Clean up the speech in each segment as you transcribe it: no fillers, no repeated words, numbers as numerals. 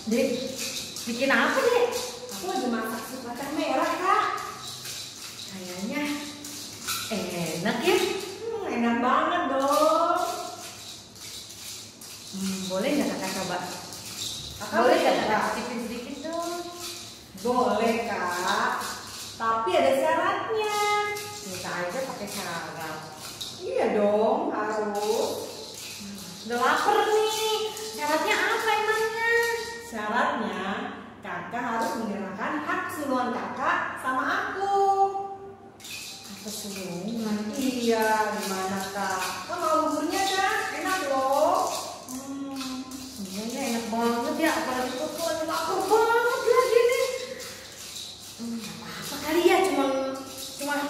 Dek, bikin apa dek? Aku lagi masak sup kacang merah kak. Kayaknya enak ya. Enak banget dong. Boleh nggak kakak coba? Kakak Boleh nggak bisa, kakak Kak? cicipin sedikit dong? Boleh kak. Tapi ada syaratnya. Minta aja pakai syarat. Iya dong harus. Udah lapar nih. Syaratnya apa emangnya? Syaratnya kakak harus menyerahkan hak keseluruhan kakak sama aku. Keseluruhan. Iya, gimana kak? Kak mau buburnya kak? Enak loh. Iya ya enak banget ya. Apalagi kok lapar banget lagi nih. Apa kali ya cuma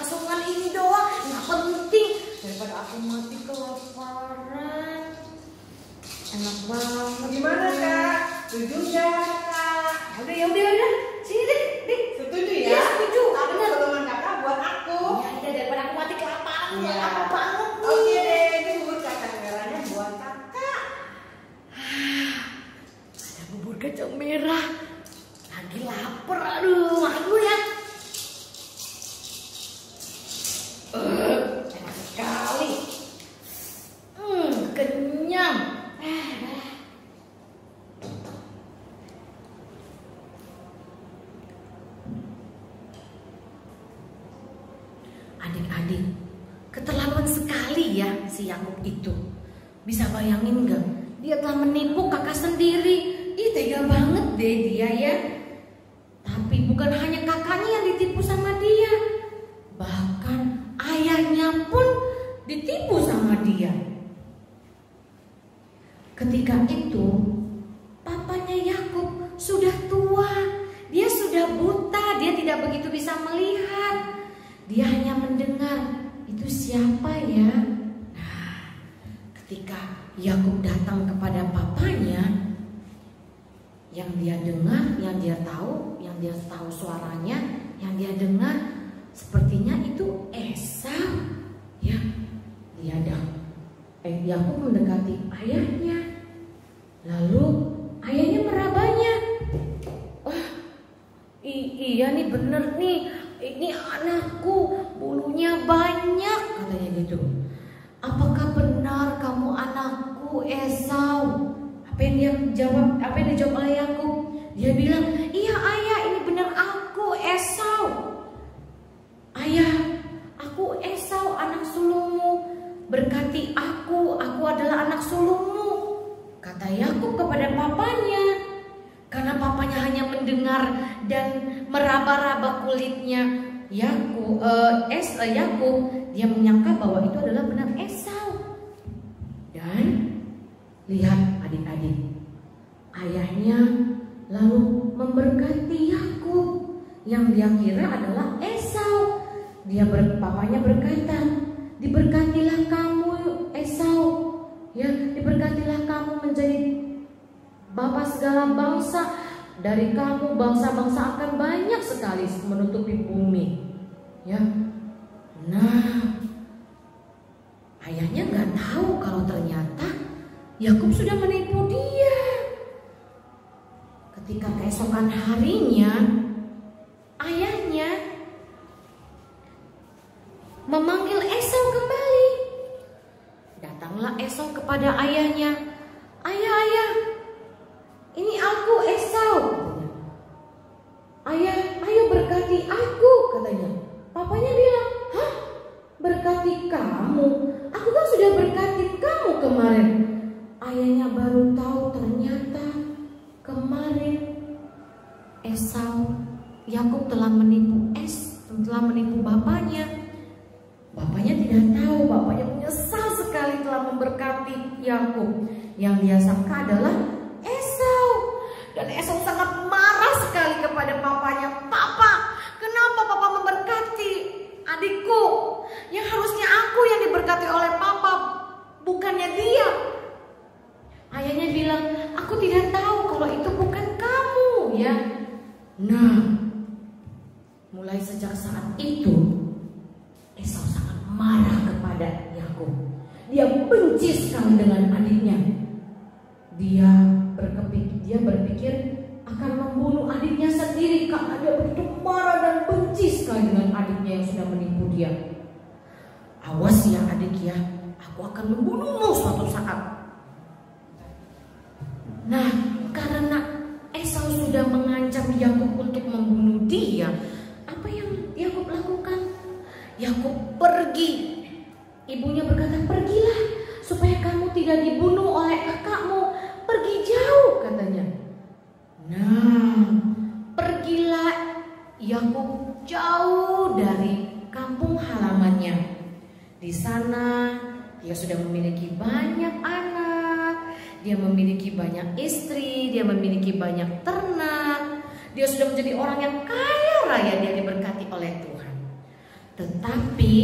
keseluruhan ini doang. Nggak penting daripada aku mati kelaparan. Enak banget. Gimana kak? Setuju nggak kak? Udah. Sini deh. Setuju ya? Iya, setuju. Ada Bener. pertolongan kakak buat aku. Ya, daripada aku mati kelaparan. Iya. Lapar banget nih. Oke deh, ini bubur kacang merahnya buat kakak. Ada bubur kacang merah. Lagi lapar. Aduh, makan dulu ya. Enak sekali. Kenyang. Adik-adik, keterlaluan sekali ya si Yakub itu. Bisa bayangin nggak? Dia telah menipu kakak sendiri. Ih, tega banget deh dia ya. Tapi bukan hanya kakaknya yang ditipu sama dia, bahkan ayahnya pun ditipu sama dia. Ketika itu, papanya Yakub sudah tua. Dia sudah buta, dia tidak begitu bisa melihat. Dia hanya mendengar, itu siapa ya? Nah, ketika Yakub datang kepada papanya, yang dia dengar, yang dia tahu suaranya, yang dia dengar, sepertinya itu Esau. Ya, Yakub mendekati ayahnya, lalu ayahnya merabanya. Wah, iya nih bener nih. Ini anakku, bulunya banyak, katanya gitu. Apakah benar kamu anakku Esau? Apa yang dijawab oleh Yakub? Dia bilang, iya ayah, ini benar aku Esau. Ayah, aku Esau, anak sulungmu. Berkati aku adalah anak sulungmu, kata Yakub kepada papanya. Karena papanya hanya mendengar dan meraba-raba kulitnya Yakub, dia menyangka bahwa itu adalah benar Esau. Dan lihat adik-adik, ayahnya lalu memberkati Yakub yang dia kira adalah Esau. Papanya berkata, diberkatilah kamu Esau, ya, diberkatilah kamu menjadi bapak segala bangsa. Dari kamu bangsa-bangsa akan banyak sekali menutupi bumi. Ya. Nah, ayahnya nggak tahu kalau ternyata Yakub sudah menipu dia. Ketika keesokan harinya, ayahnya memanggil Esau kembali. Datanglah Esau kepada ayahnya. Ayah, ini aku Esau, katanya. Ayah, ayo berkati aku, katanya. Papanya bilang, hah? Berkati kamu? Aku kan sudah berkati kamu kemarin. Ayahnya baru tahu ternyata kemarin Yakub telah menipu bapaknya. Bapaknya tidak tahu, bapaknya menyesal sekali telah memberkati Yakub. Yang dia sangka adalah Esau. Dan Esau sangat marah sekali kepada papanya. Papa, kenapa papa memberkati adikku? Yang harusnya aku yang diberkati oleh papa, bukannya dia. Ayahnya bilang, aku tidak tahu kalau itu bukan kamu, ya. Nah, mulai sejak saat itu Esau sangat marah kepada Yakub. Dia benci sekali dengan adiknya. Dia berpikir membunuh adiknya sendiri karena dia begitu marah dan benci sekali dengan adiknya yang sudah menipu dia. Awas ya adik ya, aku akan membunuhmu suatu saat. Nah, karena Esau sudah mengancam Yakub untuk membunuh dia, apa yang Yakub lakukan? Yakub pergi. Ibunya berkata, pergilah supaya kamu tidak dibunuh oleh kakakmu. Pergi jauh katanya. Nah, pergilah Yakub jauh dari kampung halamannya. Di sana dia sudah memiliki banyak anak, dia memiliki banyak istri, dia memiliki banyak ternak. Dia sudah menjadi orang yang kaya raya, dia diberkati oleh Tuhan. Tetapi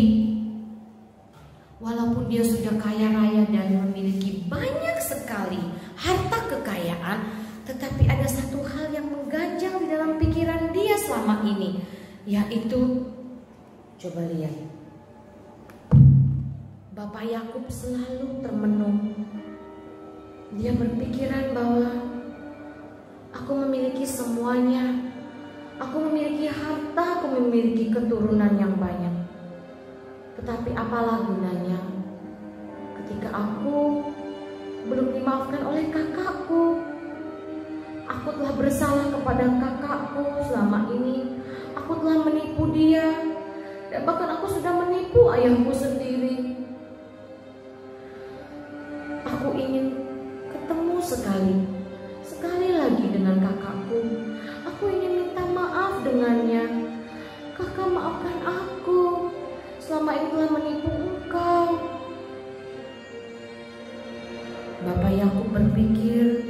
walaupun dia sudah kaya raya dan memiliki banyak sekali harta kekayaan, tetapi ada satu hal yang mengganjal di dalam pikiran dia selama ini, yaitu, coba lihat, Bapak Yakub selalu termenung. Dia berpikiran bahwa aku memiliki semuanya, aku memiliki harta, aku memiliki keturunan yang banyak. Tetapi apalah gunanya ketika aku belum dimaafkan oleh kakakku. Aku telah bersalah kepada kakakku selama ini. Aku telah menipu dia, dan bahkan aku sudah menipu ayahku sendiri. Aku ingin ketemu sekali lagi dengan kakakku. Aku ingin minta maaf dengannya. Kakak, maafkan aku, selama ini telah menipu engkau. Bapak Yakub berpikir,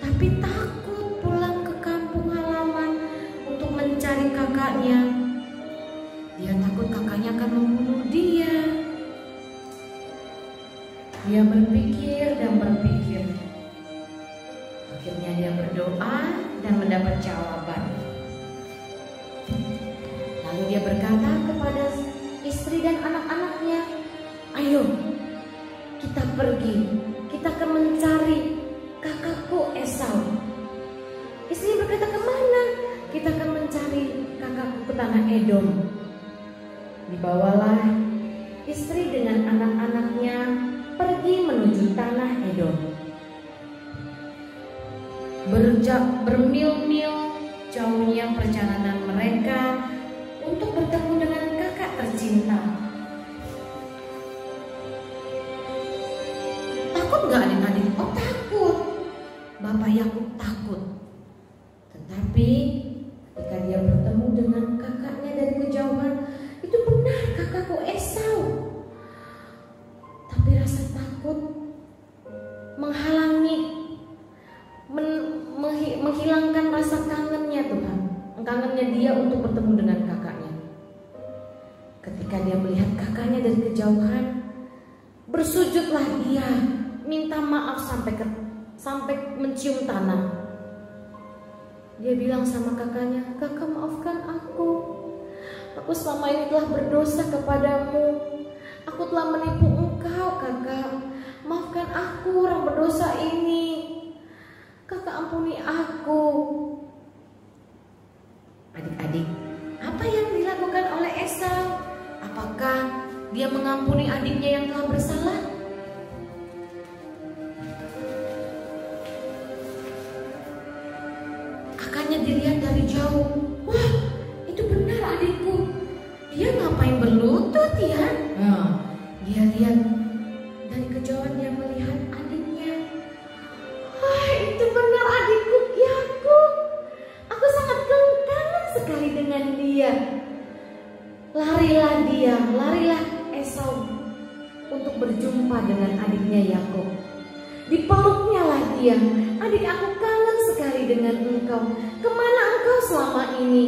tapi takut pulang ke kampung halaman untuk mencari kakaknya. Dia takut kakaknya akan membunuh dia. Dia berpikir dan berpikir. Akhirnya dia berdoa dan mendapat jawaban. Lalu dia berkata kepada istri dan anak-anaknya, ayo kita pergi, kita akan mencari kakakku Esau. Istri berkata, kemana? Kita akan mencari kakakku ke tanah Edom. Dibawalah istri dengan anak-anaknya pergi menuju tanah Edom. Bermil-mil jauhnya perjalanan mereka untuk bertemu dengan kakak tercinta. Takut gak adik-adik? Oh takut. Bapak Yakub takut. Tetapi ketika dia bertemu dengan kakaknya dari kejauhan, itu benar kakakku Esau. Tapi rasa takut menghalangi, menghilangkan rasa kangennya Tuhan. Kangennya dia untuk bertemu dengan kakaknya. Ketika dia melihat kakaknya dari kejauhan, bersujudlah dia, minta maaf sampai mencium tanah. Dia bilang sama kakaknya, kakak maafkan aku. Aku selama ini telah berdosa kepadamu. Aku telah menipu engkau kakak. Maafkan aku orang berdosa ini. Kakak ampuni aku. Adik-adik, apa yang dilakukan oleh Esau? Apakah dia mengampuni adiknya yang telah bersalah? Kakaknya dilihat dari jauh. Wah, itu benar adikku. Dia ngapain berlutut ya? Nah, dia lihat dari kejauhan, dia melihat adiknya. Wah, itu benar adikku Yakub. Aku sangat kangen sekali dengan dia. Larilah Esau untuk berjumpa dengan adiknya Yakub. Dipeluknya lah dia. Adik, aku kangen sekali dengan engkau. Kemana engkau selama ini?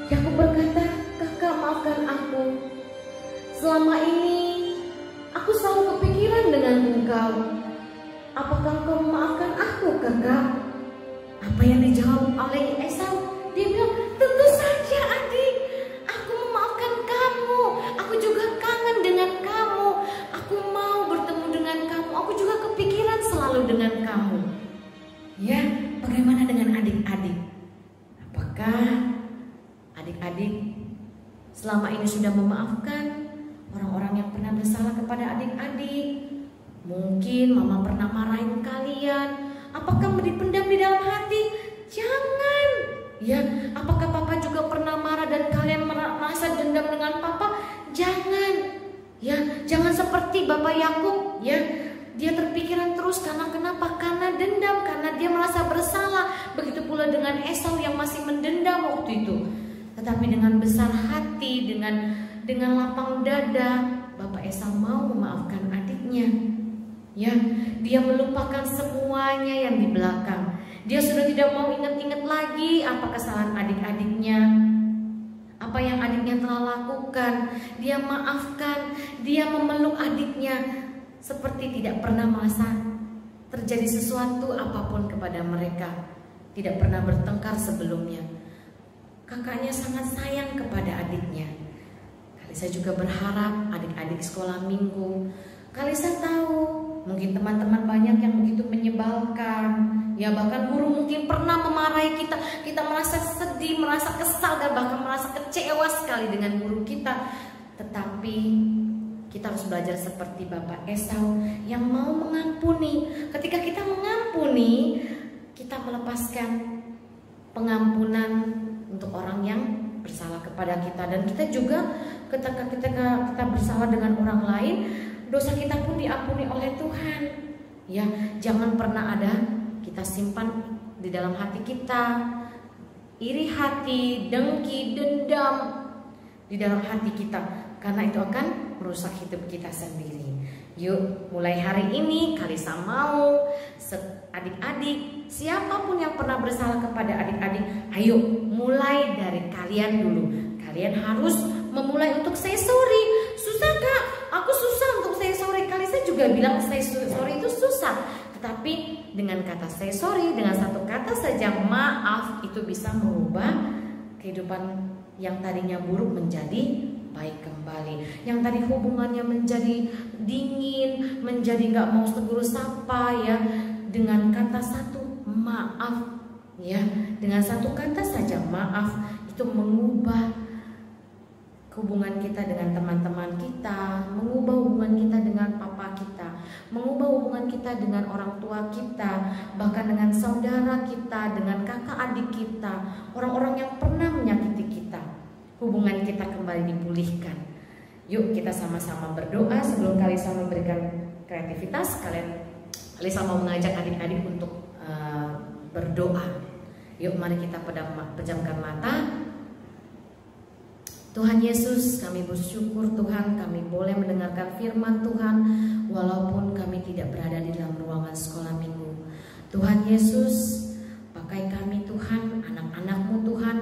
Yakub berkata, kakak maafkan aku. Selama ini aku selalu kepikiran dengan engkau. Apakah engkau memaafkan aku kakak? Apa yang dijawab oleh Esau? Dia bilang, tentu saja adik, aku memaafkan kamu. Aku juga kangen dengan kamu. Aku mau bertemu dengan kamu. Aku juga kepikiran selalu dengan kamu. Ya, adik-adik selama ini sudah memaafkan orang-orang yang pernah bersalah kepada adik-adik? Mungkin mama pernah marahin kalian. Apakah dipendam di dalam hati? Jangan. Ya, apakah papa juga pernah marah dan kalian merasa dendam dengan papa? Jangan. Ya, jangan seperti Bapak Yakub, ya. Dia terpikiran terus karena kenapa? Karena dendam, karena dia merasa bersalah. Begitu pula dengan Esau yang masih mendendam waktu itu. Tetapi dengan besar hati, dengan lapang dada, Bapak Esau mau memaafkan adiknya. Ya, dia melupakan semuanya yang di belakang. Dia sudah tidak mau ingat-ingat lagi apa kesalahan adik-adiknya, apa yang adiknya telah lakukan. Dia maafkan, dia memeluk adiknya seperti tidak pernah merasa terjadi sesuatu apapun kepada mereka. Tidak pernah bertengkar sebelumnya. Kakaknya sangat sayang kepada adiknya. Kalisa juga berharap adik-adik sekolah minggu. Kalisa tahu mungkin teman-teman banyak yang begitu menyebalkan. Ya, bahkan guru mungkin pernah memarahi kita. Kita merasa sedih, merasa kesal, dan bahkan merasa kecewa sekali dengan guru kita. Tetapi kita harus belajar seperti Bapak Esau yang mau mengampuni. Ketika kita mengampuni, kita melepaskan pengampunan untuk orang yang bersalah kepada kita. Dan kita juga ketika kita bersalah dengan orang lain, dosa kita pun diampuni oleh Tuhan. Ya, jangan pernah ada kita simpan di dalam hati kita iri hati, dengki, dendam di dalam hati kita, karena itu akan merusak hidup kita sendiri. Yuk, mulai hari ini Kalisa mau adik-adik, siapapun yang pernah bersalah kepada adik-adik, ayo mulai dari kalian dulu. Kalian harus memulai untuk say sorry. Susah Kak, aku susah untuk say sorry. Kalisa juga bilang say sorry itu susah. Tetapi dengan kata say sorry, dengan satu kata saja maaf, itu bisa mengubah kehidupan yang tadinya buruk menjadi baik kembali. Yang tadi hubungannya menjadi dingin, menjadi nggak mau tegur sapa, ya, dengan kata satu maaf, ya, dengan satu kata saja maaf itu mengubah hubungan kita dengan teman-teman kita, mengubah hubungan kita dengan papa kita, mengubah hubungan kita dengan orang tua kita, bahkan dengan saudara kita, dengan kakak adik kita, orang-orang yang pernah menyakiti kita. Hubungan kita kembali dipulihkan. Yuk kita sama-sama berdoa sebelum Kalisa memberikan kreativitas. Kalisa mau mengajak adik-adik untuk berdoa. Yuk mari kita pejamkan mata. Tuhan Yesus, kami bersyukur Tuhan kami boleh mendengarkan firman Tuhan walaupun kami tidak berada di dalam ruangan sekolah minggu. Tuhan Yesus, pakai kami Tuhan, anak-anak-Mu Tuhan,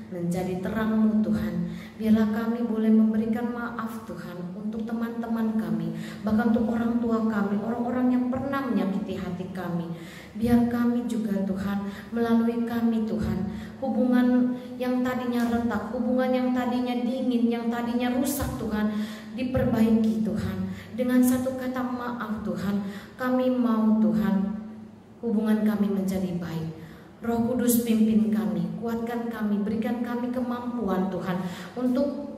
menjadi terang-Mu Tuhan. Biarlah kami boleh memberikan maaf Tuhan untuk teman-teman kami, bahkan untuk orang tua kami, orang-orang yang pernah menyakiti hati kami. Biar kami juga Tuhan, melalui kami Tuhan, hubungan yang tadinya retak, hubungan yang tadinya dingin, yang tadinya rusak Tuhan, diperbaiki Tuhan. Dengan satu kata maaf Tuhan, kami mau Tuhan, hubungan kami menjadi baik. Roh Kudus pimpin kami, kuatkan kami, berikan kami kemampuan Tuhan untuk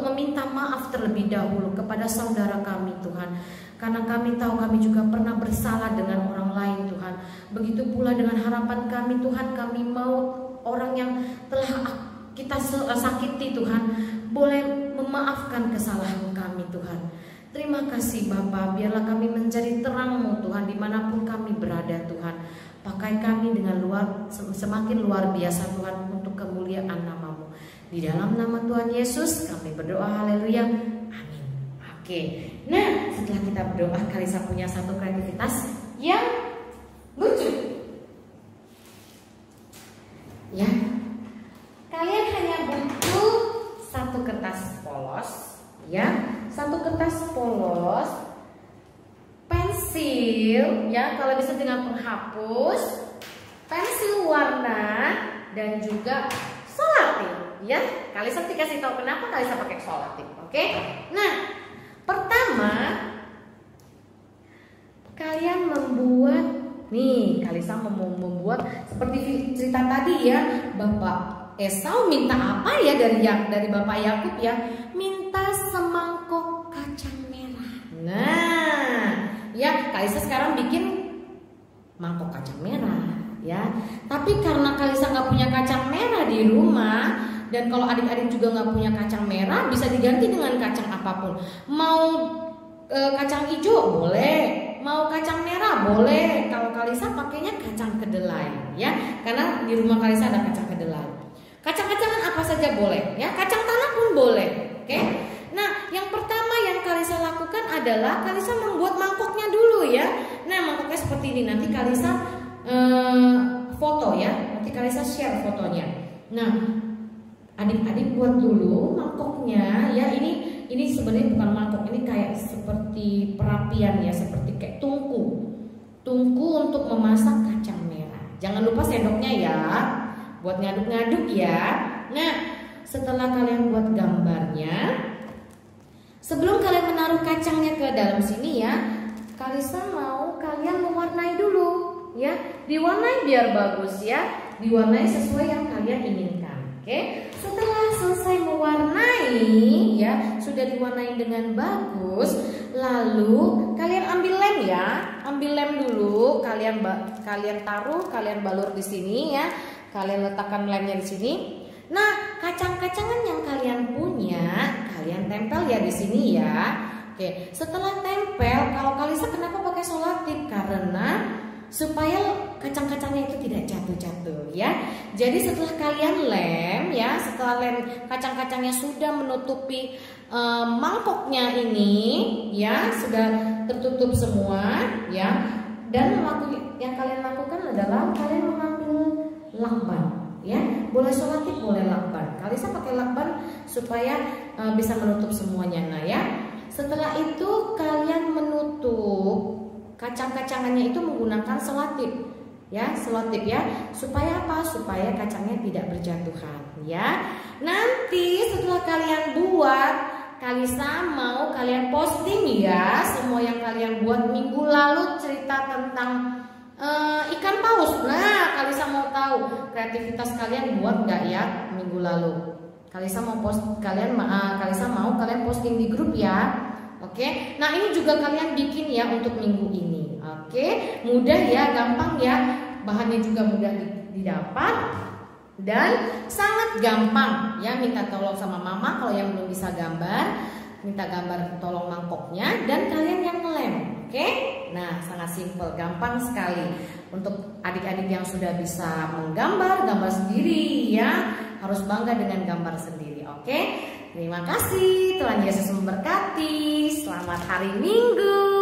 meminta maaf terlebih dahulu kepada saudara kami Tuhan. Karena kami tahu kami juga pernah bersalah dengan orang lain Tuhan. Begitu pula dengan harapan kami Tuhan, kami mau orang yang telah kita sakiti Tuhan boleh memaafkan kesalahan kami Tuhan. Terima kasih Bapa, biarlah kami menjadi terang-Mu Tuhan dimanapun kami berada Tuhan. Pakai kami dengan semakin luar biasa Tuhan untuk kemuliaan nama-Mu. Di dalam nama Tuhan Yesus kami berdoa, haleluya, amin. Oke, nah setelah kita berdoa, Kalisa punya satu kreativitas yang lucu. Ya, kalian hanya butuh satu kertas polos, ya, satu kertas polos, pensil, ya, kalau bisa dengan penghapus, pensil warna, dan juga solatif. Ya, Kalisa dikasih tahu kenapa Kalisa pakai solatif. Oke, nah pertama kalian membuat nih, Kalisa mau membuat seperti cerita tadi ya, Bapak Esau minta apa ya dari Bapak Yakub ya? Minta semangkok kacang merah. Nah, ya Kalisa sekarang bikin mangkok kacang merah ya. Tapi karena Kalisa nggak punya kacang merah di rumah, dan kalau adik-adik juga nggak punya kacang merah, bisa diganti dengan kacang apapun. Mau kacang hijau boleh, mau kacang merah boleh. Kalau Kalisa pakainya kacang kedelai ya, karena di rumah Kalisa ada kacang kedelai. Kacang-kacangan apa saja boleh ya, kacang tanah pun boleh. Oke. Nah, yang pertama yang Kalisa lakukan adalah Kalisa membuat mangkoknya dulu ya. Nah, mangkoknya seperti ini. Nanti Kalisa foto ya. Nanti Kalisa share fotonya. Nah, adik-adik buat dulu mangkoknya ya. Ini sebenarnya bukan mangkok, ini kayak seperti perapian ya, seperti kayak tungku untuk memasak kacang merah. Jangan lupa sendoknya ya, buat ngaduk-ngaduk ya. Nah, setelah kalian buat gambarnya, sebelum kalian menaruh kacangnya ke dalam sini ya, Kalisa mau kalian mewarnai dulu ya. Diwarnai biar bagus ya, diwarnai sesuai yang kalian inginkan. Oke. Setelah selesai mewarnai ya, sudah diwarnai dengan bagus, lalu kalian ambil lem ya. Ambil lem dulu, kalian taruh, kalian balur di sini ya. Kalian letakkan lemnya di sini. Nah, kacang-kacangan yang kalian punya, kalian tempel ya di sini ya. Oke, setelah tempel, kalau Kalisa kenapa pakai selotip? Karena supaya kacang-kacangnya itu tidak jatuh-jatuh ya. Jadi setelah kalian lem ya, setelah lem kacang-kacangnya sudah menutupi mangkoknya ini ya, sudah tertutup semua ya. Dan yang kalian lakukan adalah kalian mengambil lakban ya, boleh selotip boleh lakban. Kalisa pakai lakban supaya bisa menutup semuanya. Nah ya, setelah itu kalian menutup kacang-kacangannya itu menggunakan selotip ya, selotip ya, supaya apa? Supaya kacangnya tidak berjatuhan ya. Nanti setelah kalian buat, Kalisa mau kalian posting ya, semua yang kalian buat. Minggu lalu cerita tentang ikan paus. Nah, Kalisa mau tahu kreativitas kalian buat nggak ya minggu lalu. Kalisa mau Kalisa mau kalian posting di grup ya. Oke. Nah, ini juga kalian bikin ya untuk minggu ini. Oke, mudah ya, gampang ya. Bahannya juga mudah didapat dan sangat gampang ya. Minta tolong sama mama kalau yang belum bisa gambar, minta gambar tolong mangkoknya dan kalian yang ngelem. Oke? Nah, sangat simpel, gampang sekali. Untuk adik-adik yang sudah bisa gambar sendiri ya, harus bangga dengan gambar sendiri. Oke? Terima kasih, Tuhan Yesus memberkati. Selamat hari Minggu.